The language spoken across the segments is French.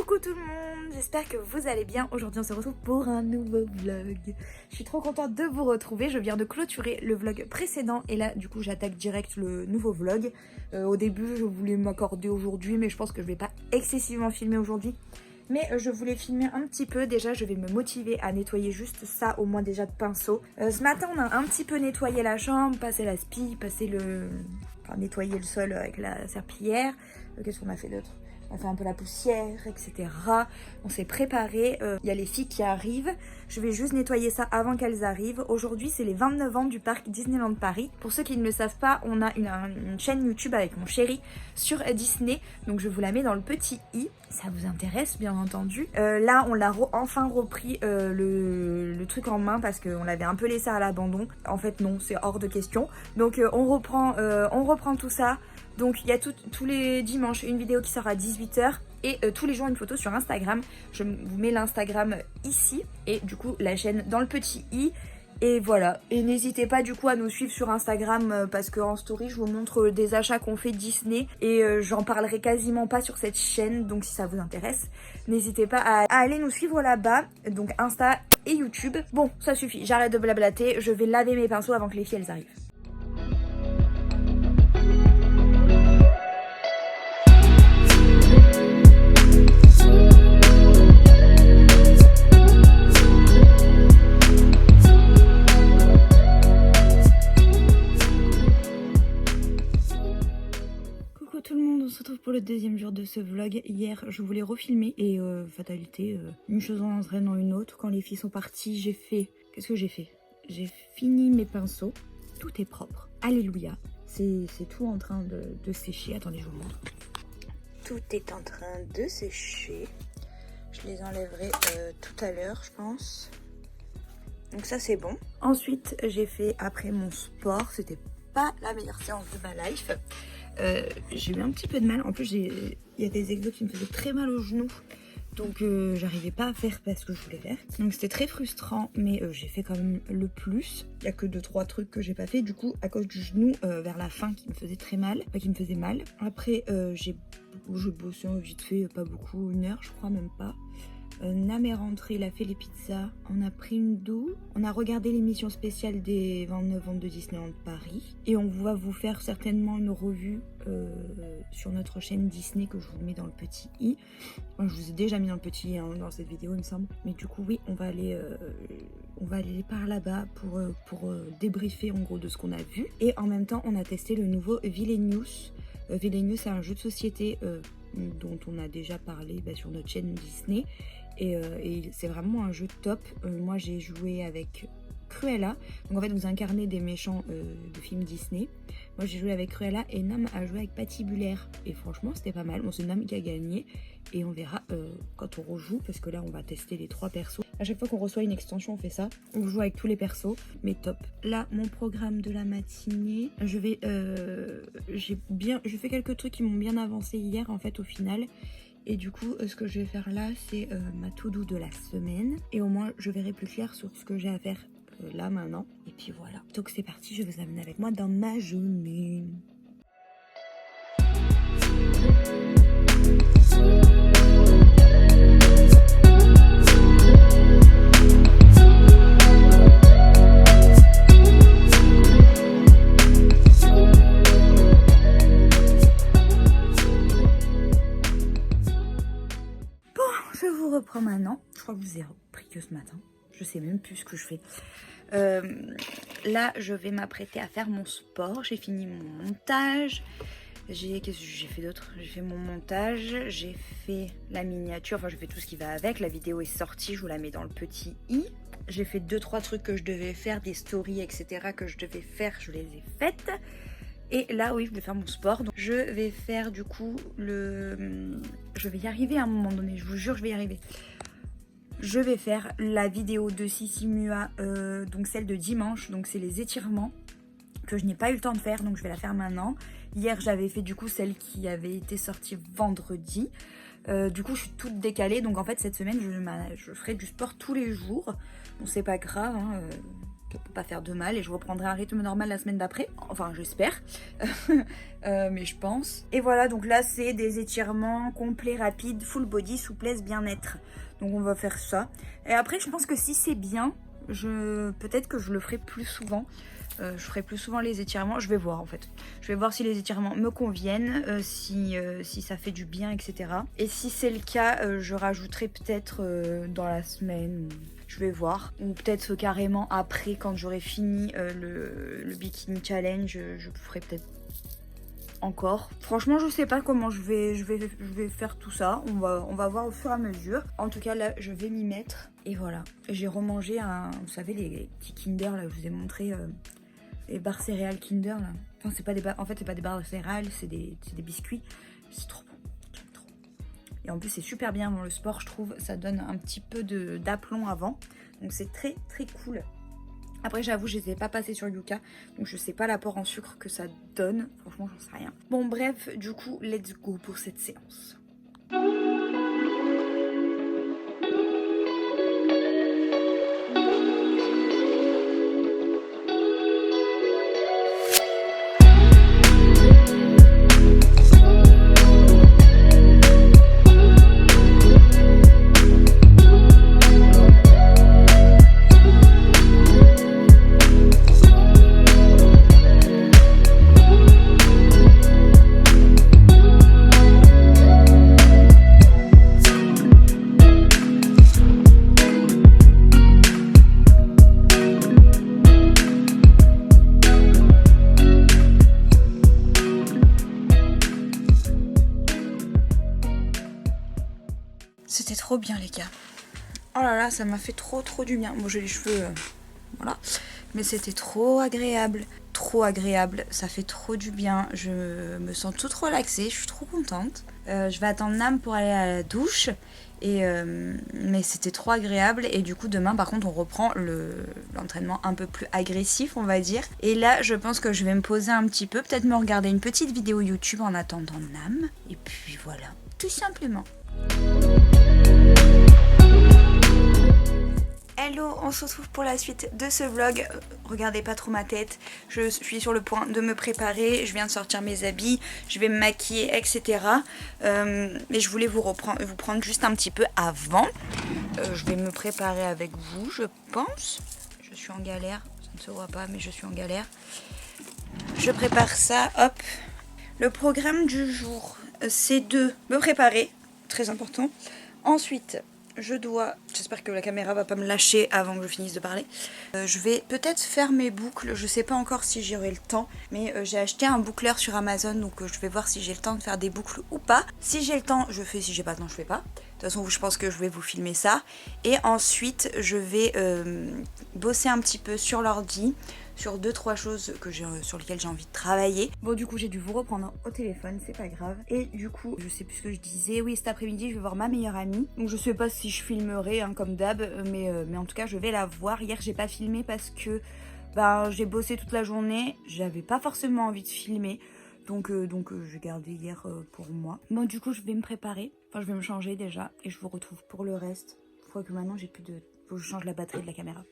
Coucou tout le monde, j'espère que vous allez bien. Aujourd'hui on se retrouve pour un nouveau vlog. Je suis trop contente de vous retrouver, je viens de clôturer le vlog précédent et là du coup j'attaque direct le nouveau vlog. Au début je voulais m'accorder aujourd'hui mais je pense que je vais pas excessivement filmer aujourd'hui. Mais je voulais filmer un petit peu, déjà je vais me motiver à nettoyer juste ça au moins déjà de pinceau. Ce matin on a un petit peu nettoyé la chambre, passé la spie, nettoyer le sol avec la serpillière. Qu'est-ce qu'on a fait d'autre? On a fait un peu la poussière, etc. On s'est préparé. Il y a les filles qui arrivent. Je vais juste nettoyer ça avant qu'elles arrivent. Aujourd'hui, c'est les 29 ans du parc Disneyland Paris. Pour ceux qui ne le savent pas, on a une chaîne YouTube avec mon chéri sur Disney. Donc, je vous la mets dans le petit i. Ça vous intéresse, bien entendu. Là, on l'a enfin repris le truc en main parce qu'on l'avait un peu laissé à l'abandon. En fait, non, c'est hors de question. Donc, on reprend tout ça. Donc il y a tous les dimanches une vidéo qui sort à 18 h et tous les jours une photo sur Instagram. Je vous mets l'Instagram ici et du coup la chaîne dans le petit i. Et voilà, et n'hésitez pas du coup à nous suivre sur Instagram parce qu'en story je vous montre des achats qu'on fait Disney et j'en parlerai quasiment pas sur cette chaîne, donc si ça vous intéresse, n'hésitez pas à aller nous suivre là-bas, donc Insta et YouTube. Bon, ça suffit, j'arrête de blablater, je vais laver mes pinceaux avant que les filles elles arrivent. On se retrouve pour le deuxième jour de ce vlog. Hier je voulais refilmer et fatalité, une chose entraînant une autre. Quand les filles sont parties, j'ai fait... Qu'est-ce que j'ai fait? J'ai fini mes pinceaux, tout est propre, alléluia. C'est tout en train de sécher, attendez je vous montre. Tout est en train de sécher. Je les enlèverai tout à l'heure je pense. Donc ça c'est bon. Ensuite j'ai fait après mon sport, c'était pas la meilleure séance de ma life. J'ai eu un petit peu de mal, en plus il y a des exos qui me faisaient très mal au genou, donc j'arrivais pas à faire parce que je voulais faire, donc c'était très frustrant, mais j'ai fait quand même le plus. Il y a que 2-3 trucs que j'ai pas fait du coup à cause du genou vers la fin qui me faisait très mal, qui me faisait mal. Après j'ai bossé vite fait, pas beaucoup, 1 heure je crois, même pas. Nam est rentré, il a fait les pizzas, on a pris une douche, on a regardé l'émission spéciale des 29 ans de Disneyland Paris et on va vous faire certainement une revue sur notre chaîne Disney que je vous mets dans le petit i. Enfin, je vous ai déjà mis dans le petit i dans cette vidéo il me semble, mais du coup oui on va aller par là-bas pour débriefer en gros de ce qu'on a vu, et en même temps on a testé le nouveau Villainius. Villainius c'est un jeu de société dont on a déjà parlé sur notre chaîne Disney. Et c'est vraiment un jeu top. Moi j'ai joué avec Cruella, donc en fait vous incarnez des méchants de films Disney. Moi j'ai joué avec Cruella et Nam a joué avec Patibulaire et franchement c'était pas mal. Bon, c'est Nam qui a gagné et on verra quand on rejoue, parce que là on va tester les 3 persos. À chaque fois qu'on reçoit une extension on fait ça, on joue avec tous les persos, mais top. Là mon programme de la matinée, j'ai fait quelques trucs qui m'ont bien avancé hier en fait au final. Et du coup, ce que je vais faire là, c'est ma to-do de la semaine. Et au moins, je verrai plus clair sur ce que j'ai à faire là, maintenant. Et puis voilà. Donc c'est parti, je vous amène avec moi dans ma journée. Reprends maintenant, je crois que je vous ai repris que ce matin, je sais même plus ce que je fais. Là je vais m'apprêter à faire mon sport, j'ai fini mon montage, qu'est-ce que j'ai fait d'autre? J'ai fait mon montage, j'ai fait la miniature, enfin j'ai fait tout ce qui va avec, la vidéo est sortie, je vous la mets dans le petit i. J'ai fait 2-3 trucs que je devais faire, des stories etc que je devais faire, je les ai faites. Et là oui je vais faire mon sport, donc je vais faire du coup je vais y arriver à un moment donné, je vous jure je vais y arriver. Je vais faire la vidéo de Sissi Mua, donc celle de dimanche, donc c'est les étirements que je n'ai pas eu le temps de faire, donc je vais la faire maintenant. Hier j'avais fait du coup celle qui avait été sortie vendredi. Du coup je suis toute décalée, donc en fait cette semaine je ferai du sport tous les jours. Bon c'est pas grave hein, Ça peut pas faire de mal et je reprendrai un rythme normal la semaine d'après. Enfin, j'espère. Mais je pense. Et voilà, donc là, c'est des étirements complets, rapides, full body, souplesse, bien-être. Donc on va faire ça. Et après, je pense que si c'est bien, peut-être que je le ferai plus souvent. Je ferai plus souvent les étirements. Je vais voir en fait. Je vais voir si les étirements me conviennent, si ça fait du bien, etc. Et si c'est le cas, je rajouterai peut-être dans la semaine. Je vais voir. Ou peut-être carrément après, quand j'aurai fini le bikini challenge, je ferai peut-être encore. Franchement, je sais pas comment je vais faire tout ça. On va voir au fur et à mesure. En tout cas, là, je vais m'y mettre. Et voilà. J'ai remangé vous savez, les petits Kinder, là, je vous ai montré les barres céréales Kinder, là. Enfin, c'est pas des barres, en fait, c'est pas des barres céréales, c'est des biscuits. C'est trop bon. J'aime trop. Et en plus, c'est super bien avant le sport, je trouve. Ça donne un petit peu d'aplomb avant. Donc, c'est très, très cool. Après, j'avoue, je ne les ai pas passés sur Yuka, donc je sais pas l'apport en sucre que ça donne. Franchement, j'en sais rien. Bon, bref, du coup, let's go pour cette séance. C'était trop bien les gars. Oh là là, ça m'a fait trop du bien. Bon, j'ai les cheveux, voilà. Mais c'était trop agréable. Trop agréable. Ça fait trop du bien. Je me sens toute relaxée. Je suis trop contente. Je vais attendre Nam pour aller à la douche. Mais c'était trop agréable. Et du coup, demain, par contre, on reprend l'entraînement un peu plus agressif, on va dire. Et là, je pense que je vais me poser un petit peu. Peut-être me regarder une petite vidéo YouTube en attendant Nam. Et puis voilà. Tout simplement. Hello, on se retrouve pour la suite de ce vlog. Regardez pas trop ma tête, je suis sur le point de me préparer, je viens de sortir mes habits, je vais me maquiller, etc. Mais je voulais vous prendre juste un petit peu avant. Je vais me préparer avec vous, je pense. Je suis en galère, ça ne se voit pas, mais je suis en galère. Je prépare ça, hop. Le programme du jour, c'est de me préparer, très important. Ensuite, j'espère que la caméra va pas me lâcher avant que je finisse de parler. Je vais peut-être faire mes boucles, je sais pas encore si j'aurai le temps, mais j'ai acheté un boucleur sur Amazon, donc je vais voir si j'ai le temps de faire des boucles ou pas. Si j'ai le temps, je fais, si j'ai pas le temps, je fais pas. De toute façon, je pense que je vais vous filmer ça. Et ensuite, je vais bosser un petit peu sur l'ordi, sur 2-3 choses sur lesquelles j'ai envie de travailler. Bon, du coup, j'ai dû vous reprendre au téléphone, c'est pas grave. Et du coup, je sais plus ce que je disais. Oui, cet après-midi, je vais voir ma meilleure amie. Donc, je sais pas si je filmerai, hein, comme d'hab, mais en tout cas, je vais la voir. Hier, j'ai pas filmé parce que j'ai bossé toute la journée. J'avais pas forcément envie de filmer. Donc j'ai gardé hier pour moi. Bon, du coup, je vais me préparer. Enfin, je vais me changer déjà. Et je vous retrouve pour le reste. Faut que maintenant, j'ai plus de... Faut que je change la batterie de la caméra.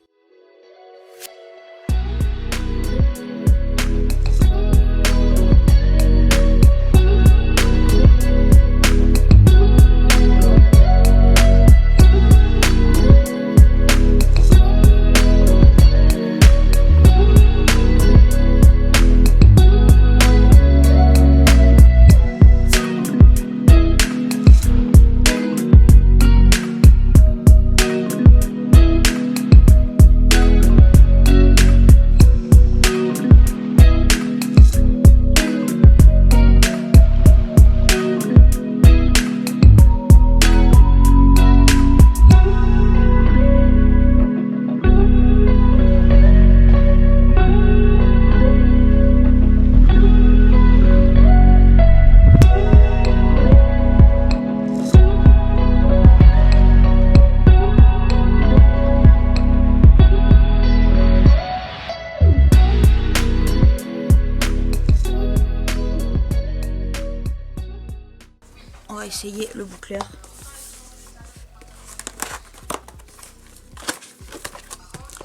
On va essayer le boucleur.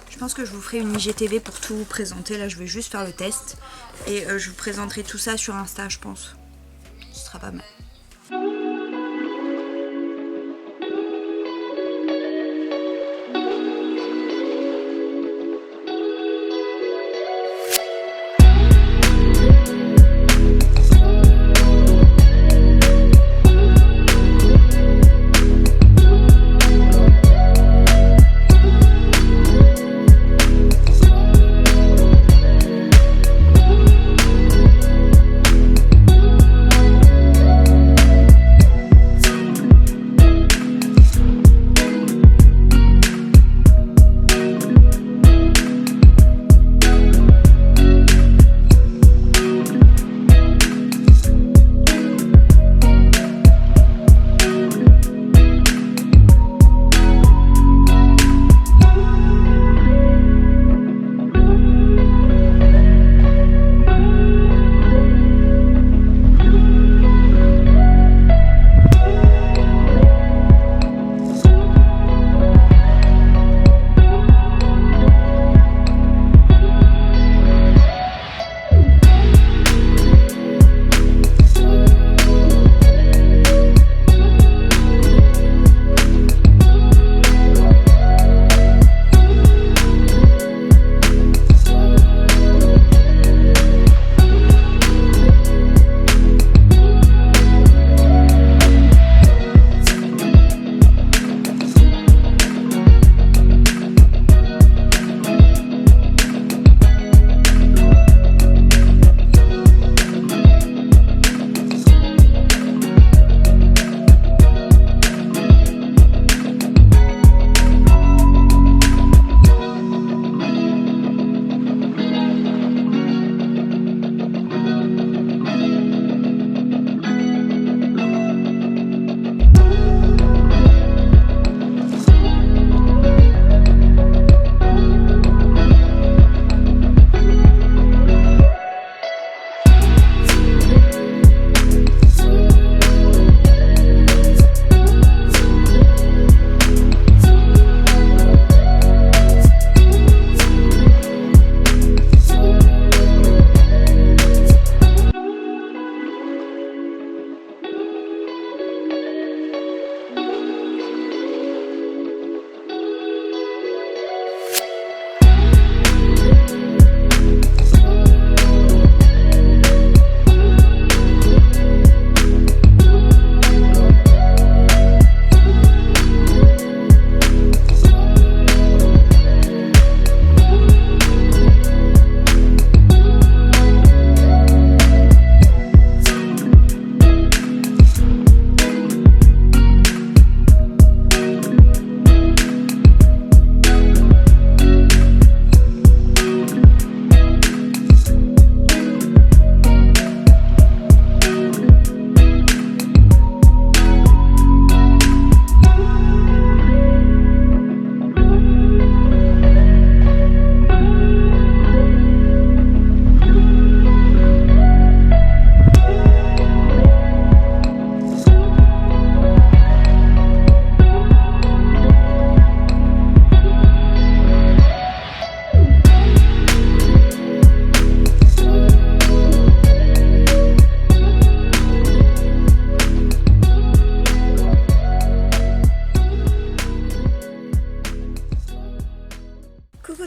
Je pense que je vous ferai une IGTV pour tout vous présenter. Là, je vais juste faire le test. Et je vous présenterai tout ça sur Insta, je pense. Ce sera pas mal.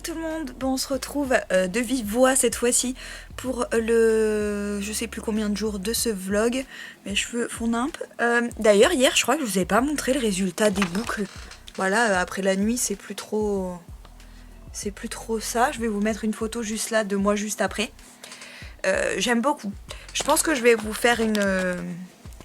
tout le monde, bon, on se retrouve de vive voix cette fois-ci pour le je sais plus combien de jours de ce vlog. Mes cheveux fondent un peu. D'ailleurs hier je crois que je vous ai pas montré le résultat des boucles. Voilà, après la nuit c'est plus trop ça. Je vais vous mettre une photo juste là de moi juste après. J'aime beaucoup. Je pense que je vais vous faire une...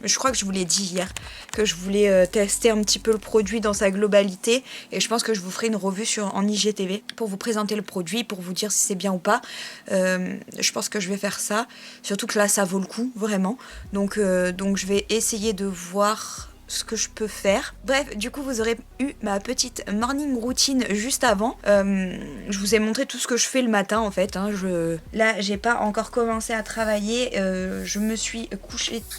je crois que je vous l'ai dit hier, que je voulais tester un petit peu le produit dans sa globalité. Et je pense que je vous ferai une revue en IGTV pour vous présenter le produit, pour vous dire si c'est bien ou pas. Je pense que je vais faire ça. Surtout que là, ça vaut le coup, vraiment. Donc je vais essayer de voir ce que je peux faire. Bref, du coup vous aurez eu ma petite morning routine juste avant. Je vous ai montré tout ce que je fais le matin en fait. Là j'ai pas encore commencé à travailler. Je me suis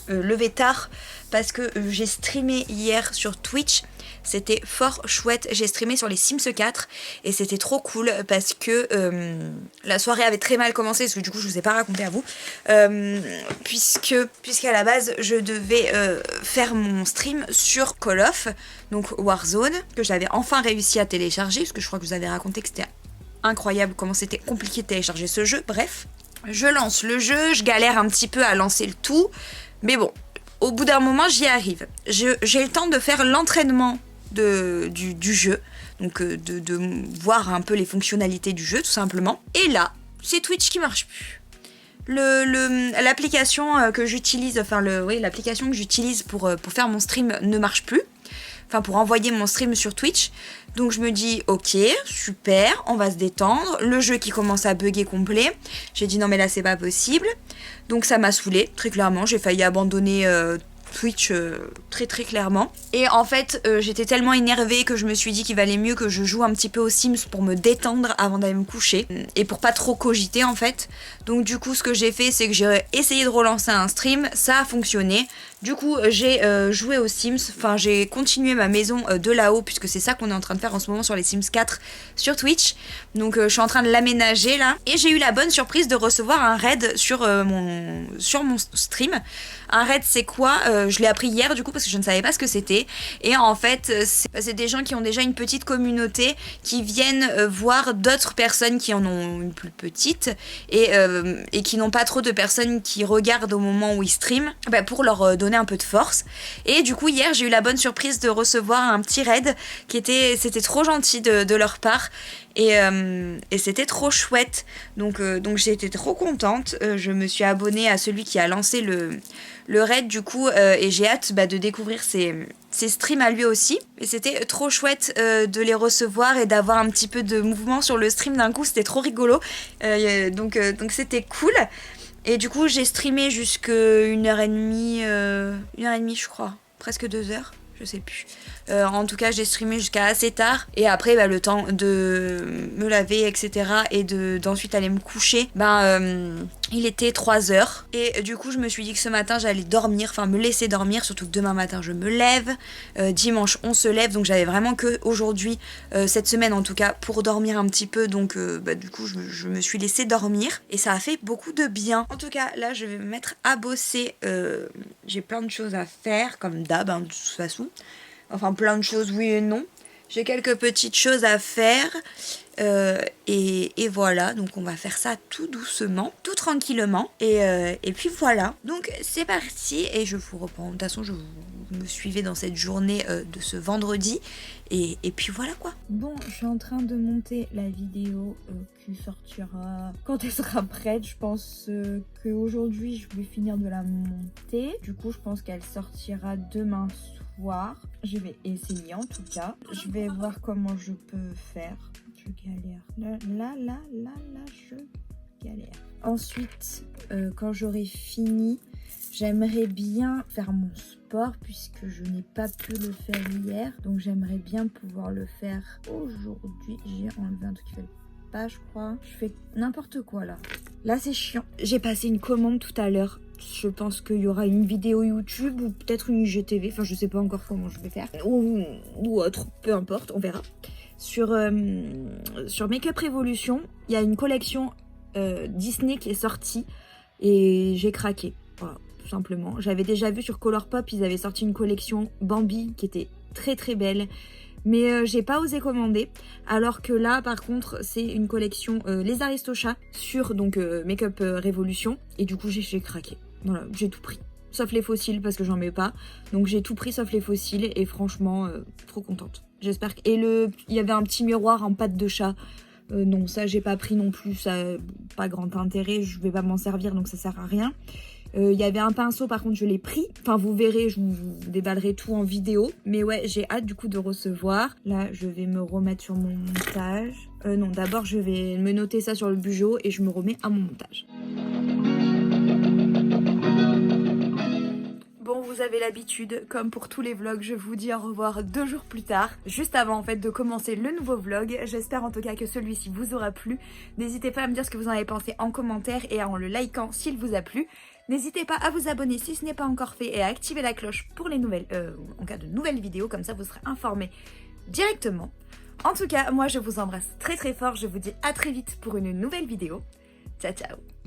levée tard parce que j'ai streamé hier sur Twitch C'était fort chouette. J'ai streamé sur les Sims 4 et c'était trop cool parce que la soirée avait très mal commencé, parce que du coup je vous ai pas raconté à vous, puisqu'à la base je devais faire mon stream sur Call of, donc Warzone, que j'avais enfin réussi à télécharger, parce que je crois que je vous avais raconté que c'était incroyable comment c'était compliqué de télécharger ce jeu. Bref, je lance le jeu, je galère un petit peu à lancer le tout, mais bon, au bout d'un moment j'y arrive. J'ai le temps de faire l'entraînement du jeu, donc de voir un peu les fonctionnalités du jeu tout simplement. Et là, c'est Twitch qui marche plus. L'application que j'utilise, l'application que j'utilise pour faire mon stream ne marche plus. Enfin, pour envoyer mon stream sur Twitch. Donc je me dis, ok, super, on va se détendre. Le jeu qui commence à bugger complet. J'ai dit non mais là c'est pas possible. Donc ça m'a saoulée, très clairement. J'ai failli abandonner Twitch très très clairement. Et en fait, j'étais tellement énervée que je me suis dit qu'il valait mieux que je joue un petit peu aux Sims pour me détendre avant d'aller me coucher. Et pour pas trop cogiter en fait. Donc du coup, ce que j'ai fait, c'est que j'ai essayé de relancer un stream. Ça a fonctionné. Du coup, j'ai joué aux Sims, enfin j'ai continué ma maison de là-haut, puisque c'est ça qu'on est en train de faire en ce moment sur les Sims 4 sur Twitch. Donc je suis en train de l'aménager là. Et j'ai eu la bonne surprise de recevoir un raid sur mon stream. Un raid c'est quoi je l'ai appris hier du coup parce que je ne savais pas ce que c'était. Et en fait c'est des gens qui ont déjà une petite communauté qui viennent voir d'autres personnes qui en ont une plus petite et qui n'ont pas trop de personnes qui regardent au moment où ils streament, pour leur donner un peu de force. Et du coup hier j'ai eu la bonne surprise de recevoir un petit raid c'était trop gentil de leur part. Et c'était trop chouette, donc j'ai été trop contente. Je me suis abonnée à celui qui a lancé le raid du coup, et j'ai hâte de découvrir ses streams à lui aussi. Et c'était trop chouette de les recevoir et d'avoir un petit peu de mouvement sur le stream d'un coup, c'était trop rigolo. Donc c'était cool. Et du coup j'ai streamé jusqu'à 1h30, 1h30 je crois, presque 2h. Je sais plus. En tout cas, j'ai streamé jusqu'à assez tard. Et après, le temps de me laver, etc. et d'ensuite aller me coucher, il était 3h. Et du coup, je me suis dit que ce matin, j'allais dormir, enfin me laisser dormir. Surtout que demain matin, je me lève. Dimanche, on se lève. Donc j'avais vraiment que aujourd'hui, cette semaine en tout cas, pour dormir un petit peu. Donc du coup, je me suis laissée dormir. Et ça a fait beaucoup de bien. En tout cas, là, je vais me mettre à bosser. J'ai plein de choses à faire, comme d'hab, de toute façon. Enfin, plein de choses, oui et non. J'ai quelques petites choses à faire. Et voilà, donc on va faire ça tout doucement, tout tranquillement. Et puis voilà. Donc c'est parti. Et je vous reprends. De toute façon, vous me suivez dans cette journée de ce vendredi. Et puis voilà quoi. Bon, je suis en train de monter la vidéo qui sortira quand elle sera prête. Je pense qu'aujourd'hui, je vais finir de la monter. Du coup, je pense qu'elle sortira demain soir. Je vais essayer en tout cas. Je vais voir comment je peux faire. Je galère. Là, je galère. Ensuite, quand j'aurai fini, j'aimerais bien faire mon sport puisque je n'ai pas pu le faire hier. Donc j'aimerais bien pouvoir le faire aujourd'hui. J'ai enlevé un truc qui fait pas, je crois. Je fais n'importe quoi là. Là, c'est chiant. J'ai passé une commande tout à l'heure. Je pense qu'il y aura une vidéo YouTube ou peut-être une IGTV. Enfin, je sais pas encore comment je vais faire. Ou autre, peu importe, on verra. Sur Makeup Revolution, il y a une collection Disney qui est sortie et j'ai craqué. Voilà, tout simplement. J'avais déjà vu sur Colourpop, ils avaient sorti une collection Bambi qui était très très belle. Mais j'ai pas osé commander. Alors que là, par contre, c'est une collection Les Aristochats sur Makeup Revolution. Et du coup, j'ai craqué. Voilà, j'ai tout pris. Sauf les fossiles parce que j'en mets pas. Donc j'ai tout pris sauf les fossiles et franchement, trop contente. J'espère que... Et il y avait un petit miroir en patte de chat. Non, ça j'ai pas pris non plus. Ça pas grand intérêt. Je vais pas m'en servir donc ça sert à rien. Il y avait un pinceau par contre je l'ai pris. Enfin vous verrez, je vous déballerai tout en vidéo. Mais ouais, j'ai hâte du coup de recevoir. Là, je vais me remettre sur mon montage. Non, d'abord je vais me noter ça sur le bugeot et je me remets à mon montage. Bon, vous avez l'habitude, comme pour tous les vlogs, je vous dis au revoir 2 jours plus tard, juste avant en fait de commencer le nouveau vlog. J'espère en tout cas que celui-ci vous aura plu. N'hésitez pas à me dire ce que vous en avez pensé en commentaire et en le likant s'il vous a plu. N'hésitez pas à vous abonner si ce n'est pas encore fait et à activer la cloche pour les nouvelles, en cas de nouvelles vidéos, comme ça vous serez informés directement. En tout cas, moi je vous embrasse très très fort, je vous dis à très vite pour une nouvelle vidéo. Ciao ciao.